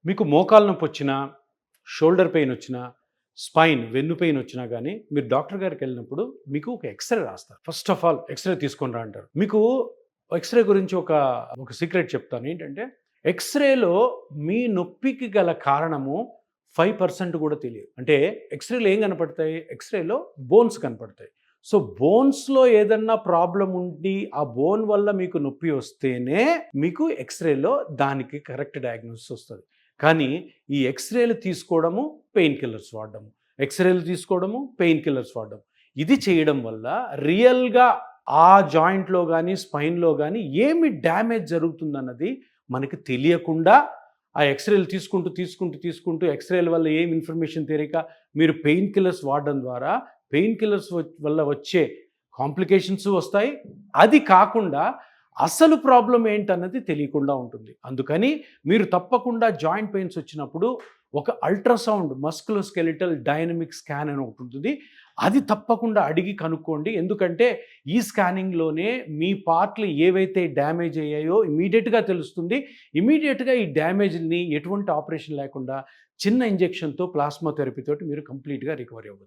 మీకు మోకాలు నొప్పి వచ్చినా, షోల్డర్ పెయిన్ వచ్చినా, స్పైన్ వెన్ను పెయిన్ వచ్చినా గానీ, మీరు డాక్టర్ గారికి వెళ్ళినప్పుడు మీకు ఒక ఎక్స్‌రే రాస్తారు. ఫస్ట్ ఆఫ్ ఆల్ ఎక్స్‌రే తీసుకొని రా అంటారు. మీకు ఎక్స్‌రే గురించి ఒక సీక్రెట్ చెప్తాను. ఏంటంటే, ఎక్స్‌రేలో మీ నొప్పికి గల కారణము 5% కూడా తెలియదు. అంటే ఎక్స్‌రేలో ఏం కనపడతాయి? ఎక్స్‌రేలో బోన్స్ కనపడతాయి. సో, బోన్స్‌లో ఏదన్నా ప్రాబ్లమ్ ఉండి, ఆ బోన్ వల్ల మీకు నొప్పి వస్తేనే మీకు ఎక్స్‌రేలో దానికి కరెక్ట్ డయాగ్నోసిస్ వస్తది. కానీ ఈ ఎక్స్‌రేలు తీసుకోవడము, పెయిన్ కిల్లర్స్ వాడడము. ఎక్స్‌రేలు తీసుకోవడము, పెయిన్ కిల్లర్స్ వాడడం. ఇది చేయడం వల్ల రియల్‌గా ఆ జాయింట్‌లో గానీ, స్పైన్‌లో గానీ ఏమి డ్యామేజ్ జరుగుతుందన్నది మనకి తెలియకుండా ఆ ఎక్స్‌రేలు తీసుకుంటూ ఎక్స్‌రేల వల్ల ఏం ఇన్ఫర్మేషన్ తెలియక మీరు పెయిన్ కిల్లర్స్ వాడడం ద్వారా పెయిన్ కిల్లర్స్ వల్ల వచ్చే కాంప్లికేషన్స్ వస్తాయి. అది కాకుండా అసలు ప్రాబ్లమ్ ఏంటన్నది తెలియకుండా ఉంటుంది. అందుకని మీరు తప్పకుండా జాయింట్ పెయిన్స్ వచ్చినప్పుడు ఒక అల్ట్రాసౌండ్ మస్కులోస్కెలిటల్ డైనమిక్ స్కాన్ అని ఒకటి ఉంటుంది. అది తప్పకుండా అడిగి కనుక్కోండి. ఎందుకంటే ఈ స్కానింగ్‌లోనే మీ పార్ట్‌లు ఏవైతే డ్యామేజ్ అయ్యాయో ఇమ్మీడియేట్‌గా తెలుస్తుంది. ఇమ్మీడియేట్‌గా ఈ డ్యామేజ్‌ని ఎటువంటి ఆపరేషన్ లేకుండా చిన్న ఇంజెక్షన్‌తో ప్లాస్మా థెరపీ తోటి మీరు కంప్లీట్‌గా రికవరీ అవ్వచ్చు.